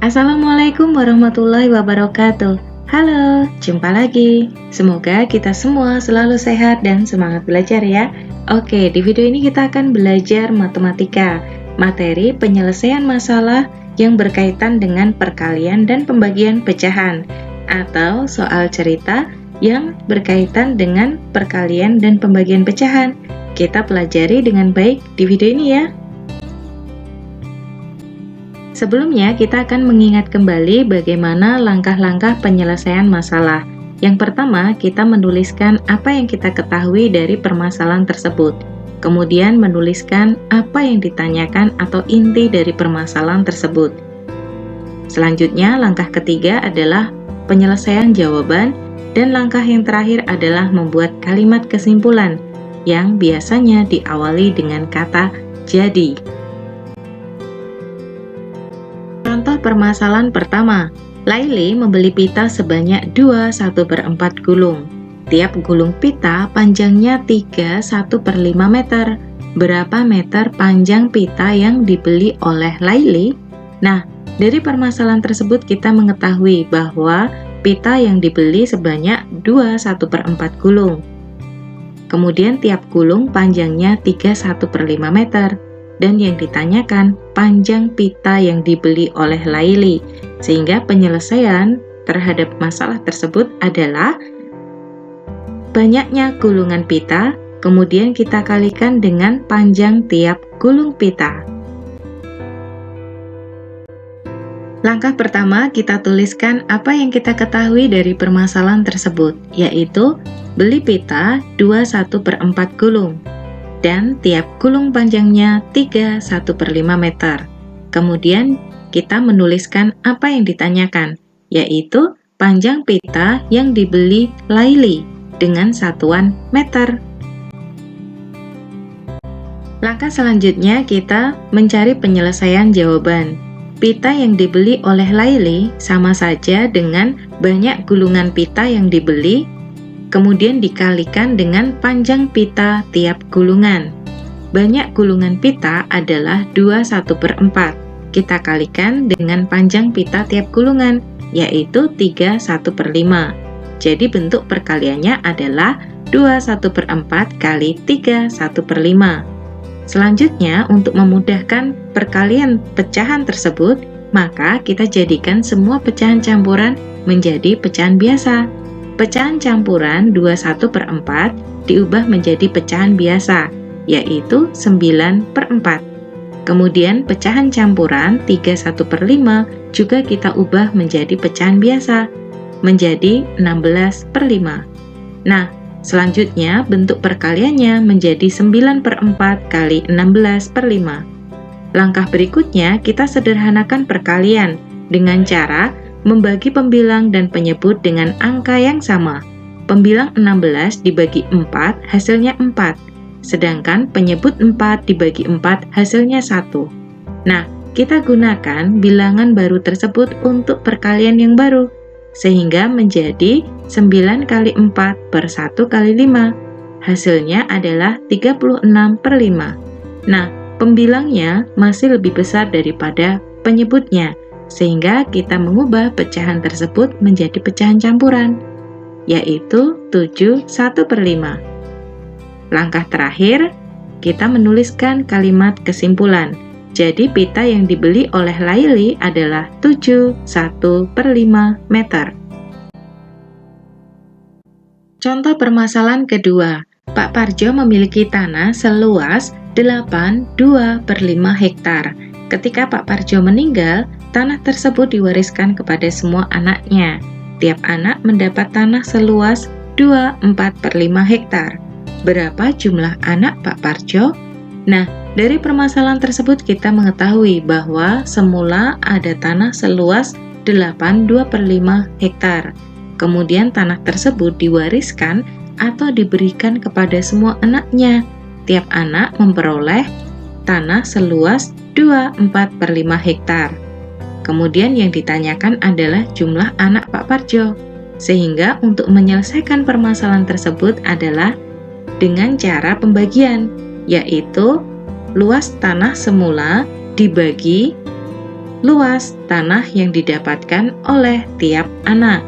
Assalamualaikum warahmatullahi wabarakatuh. Halo, jumpa lagi. Semoga kita semua selalu sehat dan semangat belajar ya. Oke, di video ini kita akan belajar matematika, materi penyelesaian masalah yang berkaitan dengan perkalian dan pembagian pecahan, atau soal cerita yang berkaitan dengan perkalian dan pembagian pecahan. Kita pelajari dengan baik di video ini ya. Sebelumnya, kita akan mengingat kembali bagaimana langkah-langkah penyelesaian masalah. Yang pertama, kita menuliskan apa yang kita ketahui dari permasalahan tersebut. Kemudian menuliskan apa yang ditanyakan atau inti dari permasalahan tersebut. Selanjutnya, langkah ketiga adalah penyelesaian jawaban, dan langkah yang terakhir adalah membuat kalimat kesimpulan, yang biasanya diawali dengan kata jadi. Contoh permasalahan pertama, Laili membeli pita sebanyak 2/1/4 gulung. Tiap gulung pita panjangnya 3/1/5 meter. Berapa meter panjang pita yang dibeli oleh Laili? Nah, dari permasalahan tersebut kita mengetahui bahwa pita yang dibeli sebanyak 2/1/4 gulung. Kemudian tiap gulung panjangnya 3/1/5 meter. Dan yang ditanyakan panjang pita yang dibeli oleh Laili, sehingga penyelesaian terhadap masalah tersebut adalah banyaknya gulungan pita, kemudian kita kalikan dengan panjang tiap gulung pita. Langkah pertama, kita tuliskan apa yang kita ketahui dari permasalahan tersebut, yaitu beli pita 2/1/4 gulung. Dan tiap gulung panjangnya 3/1/5 meter. Kemudian kita menuliskan apa yang ditanyakan, yaitu panjang pita yang dibeli Laili dengan satuan meter. Langkah selanjutnya kita mencari penyelesaian jawaban. Pita yang dibeli oleh Laili sama saja dengan banyak gulungan pita yang dibeli, kemudian dikalikan dengan panjang pita tiap gulungan. Banyak gulungan pita adalah 2/1/4. Kita kalikan dengan panjang pita tiap gulungan, yaitu 3/1/5. Jadi bentuk perkaliannya adalah 2/1/4 kali 3/1/5. Selanjutnya, untuk memudahkan perkalian pecahan tersebut, maka kita jadikan semua pecahan campuran menjadi pecahan biasa. Pecahan campuran 2/1/4 diubah menjadi pecahan biasa, yaitu 9/4. Kemudian pecahan campuran 3/1/5 juga kita ubah menjadi pecahan biasa, menjadi 16/5. Nah, selanjutnya bentuk perkaliannya menjadi 9/4 kali 16/5. Langkah berikutnya kita sederhanakan perkalian dengan cara membagi pembilang dan penyebut dengan angka yang sama. Pembilang 16 dibagi 4 hasilnya 4, sedangkan penyebut 4 dibagi 4 hasilnya 1. Nah, kita gunakan bilangan baru tersebut untuk perkalian yang baru, sehingga menjadi 9 kali 4 per 1 kali 5. Hasilnya adalah 36/5. Nah, pembilangnya masih lebih besar daripada penyebutnya, sehingga kita mengubah pecahan tersebut menjadi pecahan campuran, yaitu 7/1/5. Langkah terakhir, kita menuliskan kalimat kesimpulan. Jadi pita yang dibeli oleh Laili adalah 7/1/5 meter. Contoh permasalahan kedua, Pak Parjo memiliki tanah seluas 82/5 hektar. Ketika Pak Parjo meninggal, tanah tersebut diwariskan kepada semua anaknya. Tiap anak mendapat tanah seluas 24/5 hektar. Berapa jumlah anak Pak Parjo? Nah, dari permasalahan tersebut kita mengetahui bahwa semula ada tanah seluas 82/5 hektar. Kemudian tanah tersebut diwariskan atau diberikan kepada semua anaknya. Tiap anak memperoleh tanah seluas 24/5 hektar. Kemudian yang ditanyakan adalah jumlah anak Pak Parjo. Sehingga untuk menyelesaikan permasalahan tersebut adalah dengan cara pembagian, yaitu luas tanah semula dibagi luas tanah yang didapatkan oleh tiap anak.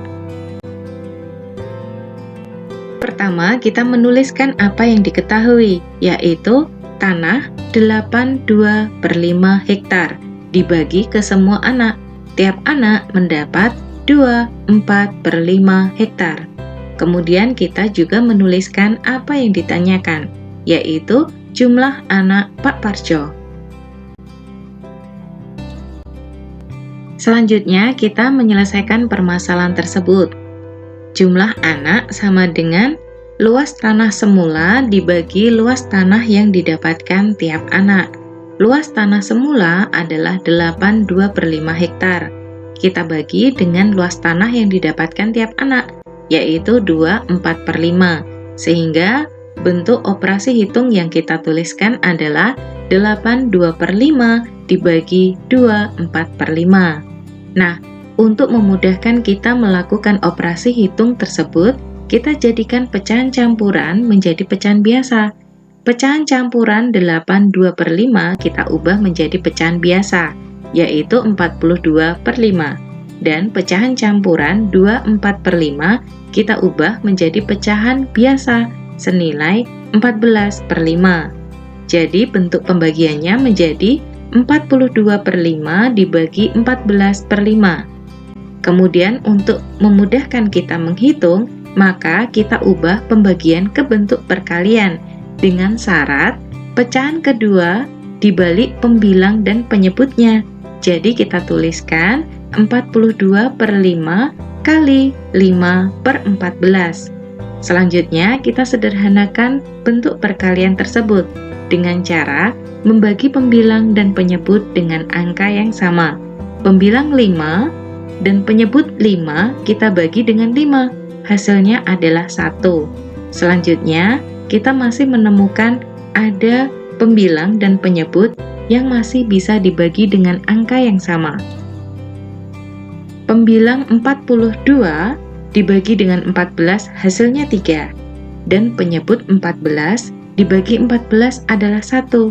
Pertama, kita menuliskan apa yang diketahui, yaitu tanah 82/5 hektar dibagi ke semua anak. Tiap anak mendapat 24/5 hektar. Kemudian kita juga menuliskan apa yang ditanyakan, yaitu jumlah anak Pak Parjo. Selanjutnya, kita menyelesaikan permasalahan tersebut. Jumlah anak sama dengan luas tanah semula dibagi luas tanah yang didapatkan tiap anak. Luas tanah semula adalah 82/5 hektar. Kita bagi dengan luas tanah yang didapatkan tiap anak, yaitu 24/5. Sehingga bentuk operasi hitung yang kita tuliskan adalah 82/5 dibagi 24/5. Nah, untuk memudahkan kita melakukan operasi hitung tersebut, kita jadikan pecahan campuran menjadi pecahan biasa. Pecahan campuran 82/5 kita ubah menjadi pecahan biasa, yaitu 42/5. Dan pecahan campuran 24/5 kita ubah menjadi pecahan biasa senilai 14/5. Jadi bentuk pembagiannya menjadi 42/5 dibagi 14/5. Kemudian untuk memudahkan kita menghitung, maka kita ubah pembagian ke bentuk perkalian dengan syarat pecahan kedua dibalik pembilang dan penyebutnya. Jadi kita tuliskan 42/5 kali 5/14. Selanjutnya kita sederhanakan bentuk perkalian tersebut dengan cara membagi pembilang dan penyebut dengan angka yang sama. Pembilang 5 dan penyebut 5 kita bagi dengan 5. Hasilnya adalah 1. Selanjutnya, kita masih menemukan ada pembilang dan penyebut yang masih bisa dibagi dengan angka yang sama. Pembilang 42 dibagi dengan 14 hasilnya 3. Dan penyebut 14 dibagi 14 adalah 1.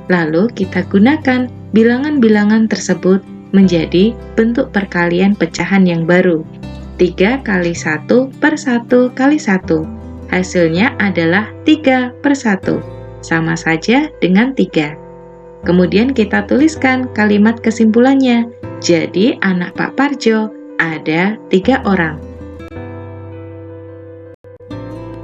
Lalu kita gunakan bilangan-bilangan tersebut menjadi bentuk perkalian pecahan yang baru. 3 kali 1 per 1 kali 1. Hasilnya adalah 3 per 1. Sama saja dengan 3. Kemudian kita tuliskan kalimat kesimpulannya. Jadi anak Pak Parjo ada 3 orang.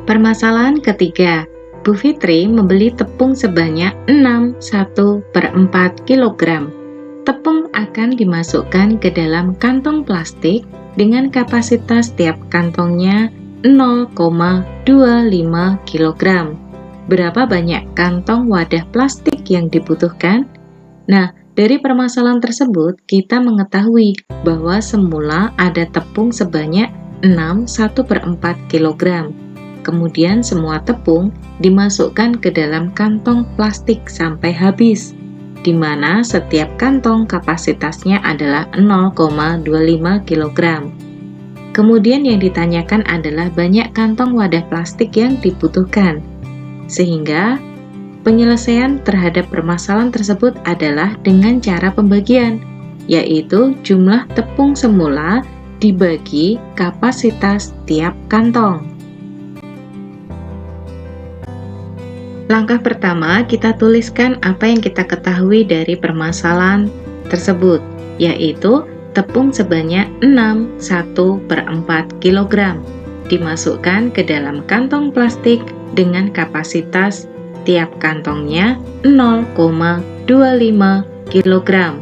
Permasalahan ketiga. Bu Fitri membeli tepung sebanyak 6/1/4 kg. Tepung akan dimasukkan ke dalam kantong plastik dengan kapasitas tiap kantongnya 0,25 kg. Berapa banyak kantong wadah plastik yang dibutuhkan? Nah, dari permasalahan tersebut kita mengetahui bahwa semula ada tepung sebanyak 6/1/4 kg. Kemudian semua tepung dimasukkan ke dalam kantong plastik sampai habis, di mana setiap kantong kapasitasnya adalah 0,25 kg. Kemudian yang ditanyakan adalah banyak kantong wadah plastik yang dibutuhkan. Sehingga penyelesaian terhadap permasalahan tersebut adalah dengan cara pembagian, yaitu jumlah tepung semula dibagi kapasitas tiap kantong. Langkah pertama, kita tuliskan apa yang kita ketahui dari permasalahan tersebut, yaitu tepung sebanyak 6/1/4 kg dimasukkan ke dalam kantong plastik dengan kapasitas tiap kantongnya 0,25 kg.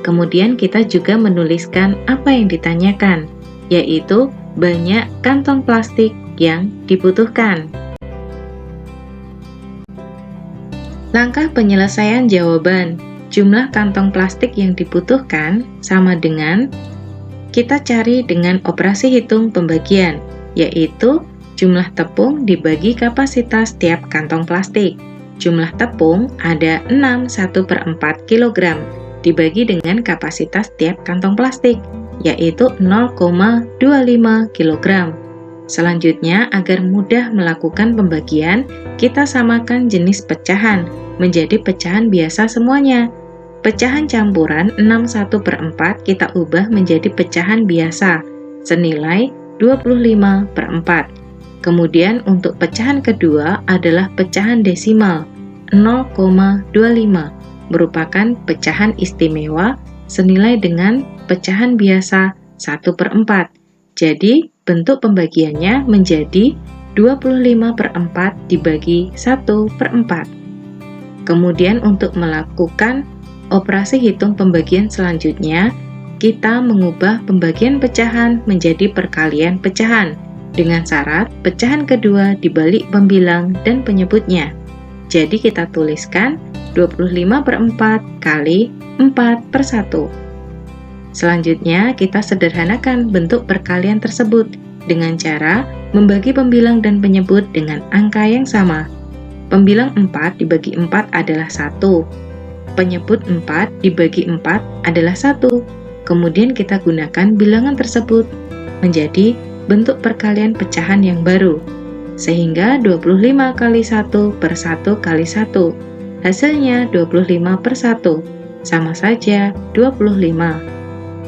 Kemudian kita juga menuliskan apa yang ditanyakan, yaitu banyak kantong plastik yang dibutuhkan. Langkah penyelesaian jawaban. Jumlah kantong plastik yang dibutuhkan sama dengan kita cari dengan operasi hitung pembagian, yaitu jumlah tepung dibagi kapasitas tiap kantong plastik. Jumlah tepung ada 6/1/4 kg dibagi dengan kapasitas tiap kantong plastik, yaitu 0,25 kg. Selanjutnya, agar mudah melakukan pembagian, kita samakan jenis pecahan menjadi pecahan biasa semuanya. Pecahan campuran 61/4 kita ubah menjadi pecahan biasa senilai 25/4. Kemudian untuk pecahan kedua adalah pecahan desimal 0,25, merupakan pecahan istimewa senilai dengan pecahan biasa 1/4. Jadi bentuk pembagiannya menjadi 25/4 dibagi 1/4. Kemudian untuk melakukan operasi hitung pembagian selanjutnya, kita mengubah pembagian pecahan menjadi perkalian pecahan dengan syarat pecahan kedua dibalik pembilang dan penyebutnya. Jadi kita tuliskan 25/4 kali 4/1. Selanjutnya kita sederhanakan bentuk perkalian tersebut dengan cara membagi pembilang dan penyebut dengan angka yang sama. Pembilang 4 dibagi 4 adalah 1. Penyebut 4 dibagi 4 adalah 1. Kemudian kita gunakan bilangan tersebut menjadi bentuk perkalian pecahan yang baru. Sehingga 25 kali 1 per 1 kali 1. Hasilnya 25/1. Sama saja 25.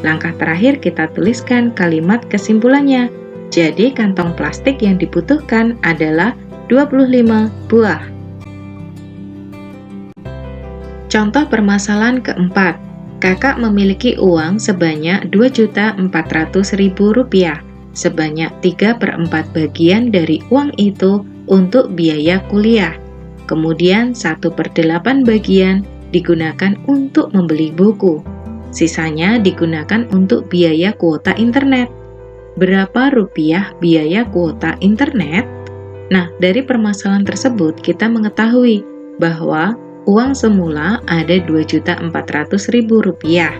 Langkah terakhir kita tuliskan kalimat kesimpulannya. Jadi kantong plastik yang dibutuhkan adalah 25 buah. Contoh permasalahan keempat, kakak memiliki uang sebanyak Rp2.400.000, sebanyak 3/4 bagian dari uang itu untuk biaya kuliah. Kemudian 1/8 bagian digunakan untuk membeli buku. Sisanya digunakan untuk biaya kuota internet. Berapa rupiah biaya kuota internet? Nah, dari permasalahan tersebut kita mengetahui bahwa uang semula ada Rp2.400.000.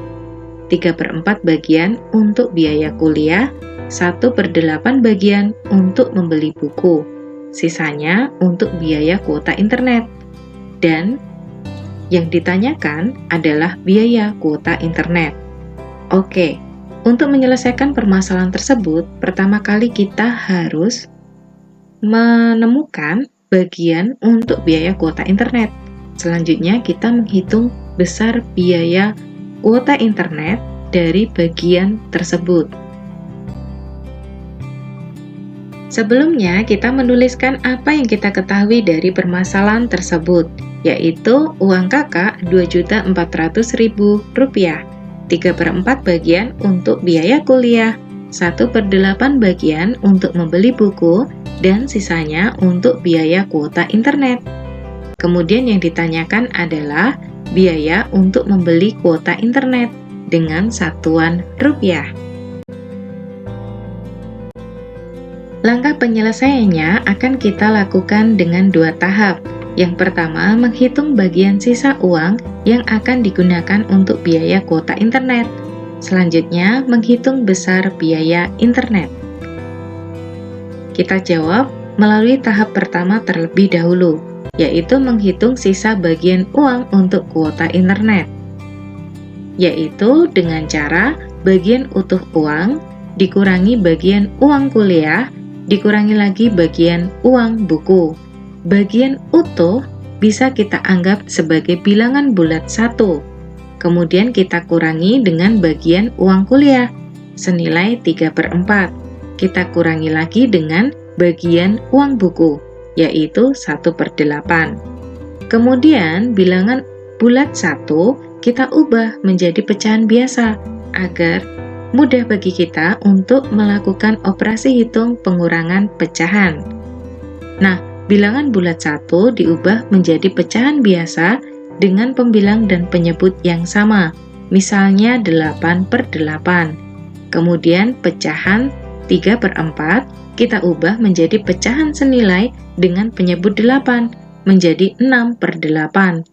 3/4 bagian untuk biaya kuliah, 1/8 bagian untuk membeli buku. Sisanya untuk biaya kuota internet. Dan yang ditanyakan adalah biaya kuota internet. Oke, untuk menyelesaikan permasalahan tersebut, pertama kali kita harus menemukan bagian untuk biaya kuota internet. Selanjutnya kita menghitung besar biaya kuota internet dari bagian tersebut. Sebelumnya kita menuliskan apa yang kita ketahui dari permasalahan tersebut, yaitu uang kakak Rp2.400.000, 3/4 bagian untuk biaya kuliah, 1/8 bagian untuk membeli buku, dan sisanya untuk biaya kuota internet. Kemudian yang ditanyakan adalah biaya untuk membeli kuota internet dengan satuan rupiah. Langkah penyelesaiannya akan kita lakukan dengan 2 tahap. Yang pertama, menghitung bagian sisa uang yang akan digunakan untuk biaya kuota internet. Selanjutnya, menghitung besar biaya internet. Kita jawab melalui tahap pertama terlebih dahulu, yaitu menghitung sisa bagian uang untuk kuota internet, yaitu dengan cara bagian utuh uang dikurangi bagian uang kuliah dikurangi lagi bagian uang buku. Bagian utuh bisa kita anggap sebagai bilangan bulat 1. Kemudian kita kurangi dengan bagian uang kuliah senilai 3/4. Kita kurangi lagi dengan bagian uang buku, yaitu 1/8. Kemudian bilangan bulat 1 kita ubah menjadi pecahan biasa agar mudah bagi kita untuk melakukan operasi hitung pengurangan pecahan. Nah, bilangan bulat 1 diubah menjadi pecahan biasa dengan pembilang dan penyebut yang sama, misalnya 8/8. Kemudian pecahan 3/4 kita ubah menjadi pecahan senilai dengan penyebut 8 menjadi 6/8.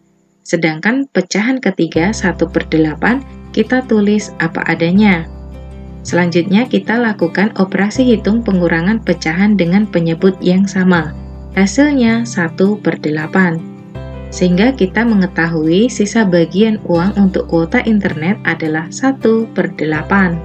Sedangkan pecahan ketiga 1/8 kita tulis apa adanya. Selanjutnya kita lakukan operasi hitung pengurangan pecahan dengan penyebut yang sama. Hasilnya 1/8. Sehingga kita mengetahui sisa bagian uang untuk kuota internet adalah 1/8.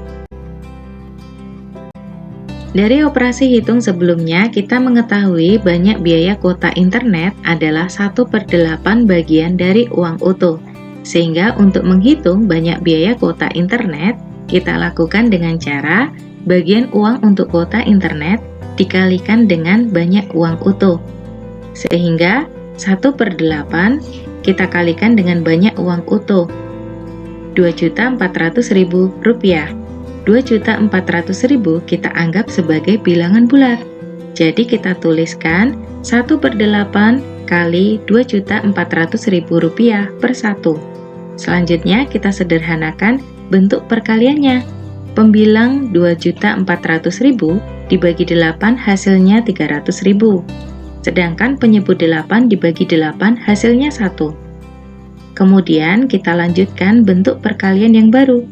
Dari operasi hitung sebelumnya, kita mengetahui banyak biaya kuota internet adalah 1/8 bagian dari uang utuh. Sehingga untuk menghitung banyak biaya kuota internet, kita lakukan dengan cara bagian uang untuk kuota internet dikalikan dengan banyak uang utuh. Sehingga 1/8 kita kalikan dengan banyak uang utuh. Rp2.400.000. Rp2.400.000 kita anggap sebagai bilangan bulat. Jadi kita tuliskan 1/8 kali Rp2.400.000 per 1. Selanjutnya kita sederhanakan bentuk perkaliannya. Pembilang 2.400.000 dibagi 8 hasilnya 300.000. Sedangkan penyebut 8 dibagi 8 hasilnya 1. Kemudian kita lanjutkan bentuk perkalian yang baru.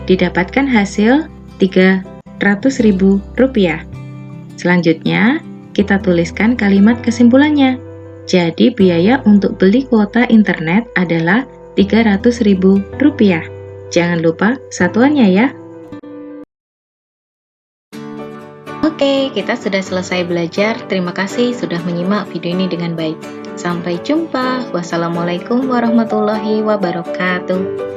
Didapatkan hasil Rp300.000. Selanjutnya, kita tuliskan kalimat kesimpulannya. Jadi biaya untuk beli kuota internet adalah Rp300.000. Jangan lupa satuannya ya. Oke, kita sudah selesai belajar. Terima kasih sudah menyimak video ini dengan baik. Sampai jumpa. Wassalamualaikum warahmatullahi wabarakatuh.